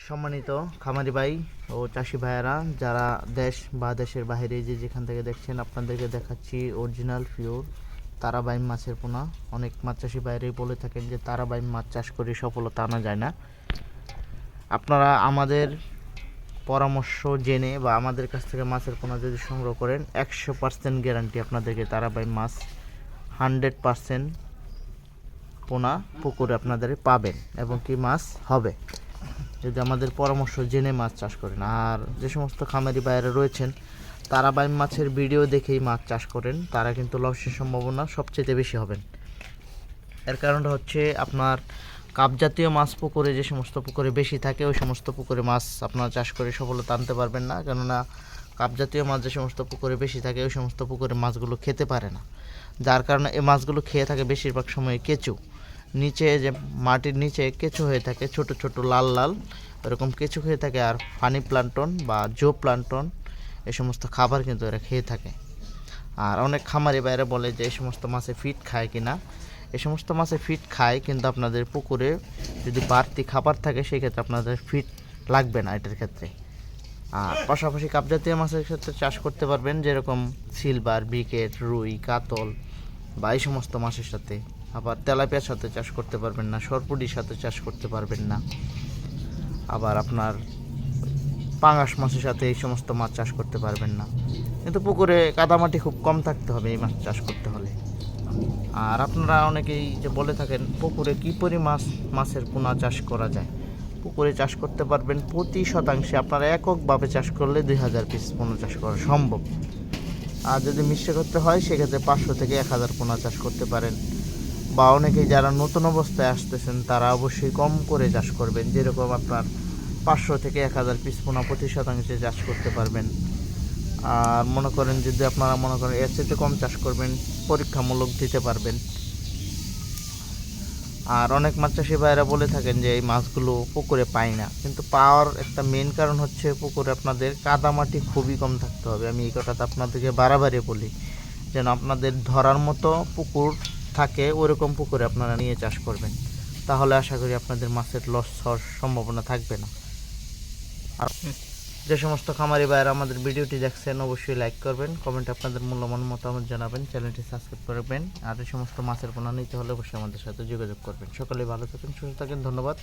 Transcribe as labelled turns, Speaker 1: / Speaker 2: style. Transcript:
Speaker 1: সম্মানিত খামারি ভাই ও চাষি ভাইয়েরা, যারা দেশ বা দেশের বাইরে যে যেখান থেকে দেখছেন, আপনাদেরকে দেখাচ্ছি অরিজিনাল পিওর তারাবাইম মাছের পোনা। অনেক মাছ চাষি বাইরেই বলে থাকেন যে তারাবাইম মাছ চাষ করে সফলতা আনা যায় না। আপনারা আমাদের পরামর্শ জেনে বা আমাদের কাছ থেকে মাছের পোনা যদি সংগ্রহ করেন, 100% গ্যারান্টি আপনাদেরকে তারাবাইম মাছ 100% পোনা পুকুরে আপনাদের পাবেন এবং কি মাছ হবে যদি আমাদের পরামর্শ জেনে মাছ চাষ করেন। আর যে সমস্ত খামারি বাইরে রয়েছেন তারা বাইম মাছের ভিডিও দেখেই মাছ চাষ করেন, তারা কিন্তু লসের সম্ভাবনা সবচেয়ে বেশি হবেন। এর কারণটা হচ্ছে আপনার কাপ জাতীয় মাছ পুকুরে, যে সমস্ত পুকুরে বেশি থাকে ওই সমস্ত পুকুরে মাছ আপনারা চাষ করে সফলতা আনতে পারবেন না। কেননা কাপ জাতীয় মাছ যে সমস্ত পুকুরে বেশি থাকে ওই সমস্ত পুকুরে মাছগুলো খেতে পারে না, যার কারণে এই মাছগুলো খেয়ে থাকে বেশিরভাগ সময় কেঁচু। নিচে যে মাটির নিচে কেঁচু হয়ে থাকে, ছোট ছোট লাল লাল এরকম কেঁচু খেয়ে থাকে। আর ফানি প্লান্টন বা জো প্লান্টন এই সমস্ত খাবার কিন্তু এরা খেয়ে থাকে। আর অনেক খামারি বাইরে বলে যে এই সমস্ত মাছে ফিট খায় কিনা। এই সমস্ত মাছে ফিট খায়, কিন্তু আপনাদের পুকুরে যদি বাড়তি খাবার থাকে সেই ক্ষেত্রে আপনাদের ফিট লাগবে না এটার ক্ষেত্রে। আর পাশাপাশি কাপ জাতীয় মাছের ক্ষেত্রে চাষ করতে পারবেন, যেরকম সিলভার, ব্রিকেট, রুই, কাতল বা এই সমস্ত মাছের সাথে। আবার তেলাপিয়ার সাথে চাষ করতে পারবেন না, সরপুটির সাথে চাষ করতে পারবেন না। আবার আপনার পাঙাশ মাছের সাথে এই সমস্ত মাছ চাষ করতে পারবেন না। কিন্তু পুকুরে কাদামাটি খুব কম থাকতে হবে এই মাছ চাষ করতে হলে। আর আপনারা অনেকেই যে বলে থাকেন পুকুরে কী পরিমাণ মাছের পোনা চাষ করা যায়। পুকুরে চাষ করতে পারবেন প্রতি শতাংশে আপনারা এককভাবে চাষ করলে 2000 পিস পোনা চাষ করা সম্ভব। আর যদি মিশ্র করতে হয় সেক্ষেত্রে 500 থেকে 1000 পোনা চাষ করতে পারেন। বা অনেকেই যারা নতুন অবস্থায় আসতেছেন তারা অবশ্যই কম করে চাষ করবেন, যেরকম আপনার 500 থেকে 1000 পিস পোনা প্রতি শতাংশে চাষ করতে পারবেন। আর মনে করেন যদি আপনারা মনে করেন এর চেয়ে কম চাষ করবেন, পরীক্ষামূলক দিতে পারবেন। আর অনেক মাছ চাষি ভাইয়েরা বলে থাকেন যে এই মাছগুলো পুকুরে পাই না, কিন্তু পাওয়ার একটা মেন কারণ হচ্ছে পুকুরে আপনাদের কাদামাটি খুবই কম থাকতে হবে। আমি এই কথাটা আপনাদেরকে বারবারই বলি, যেন আপনাদের ধরার মতো পুকুর থাকে ওরকম পুকুরে আপনারা নিয়ে চাষ করবেন, তাহলে আশা করি আপনাদের মাছের লস হওয়ার সম্ভাবনা থাকবে না। আর যে সমস্ত খামারি ভাইয়েরা আমাদের ভিডিওটি দেখছেন অবশ্যই লাইক করবেন, কমেন্টে আপনাদের মূল্যবান মতামত জানাবেন, চ্যানেলটি সাবস্ক্রাইব করবেন। আর এই সমস্ত মাছের পোনা নিতে হলে অবশ্যই আমাদের সাথে যোগাযোগ করবেন। সকলেই ভালো থাকেন, সুস্থ থাকেন, ধন্যবাদ।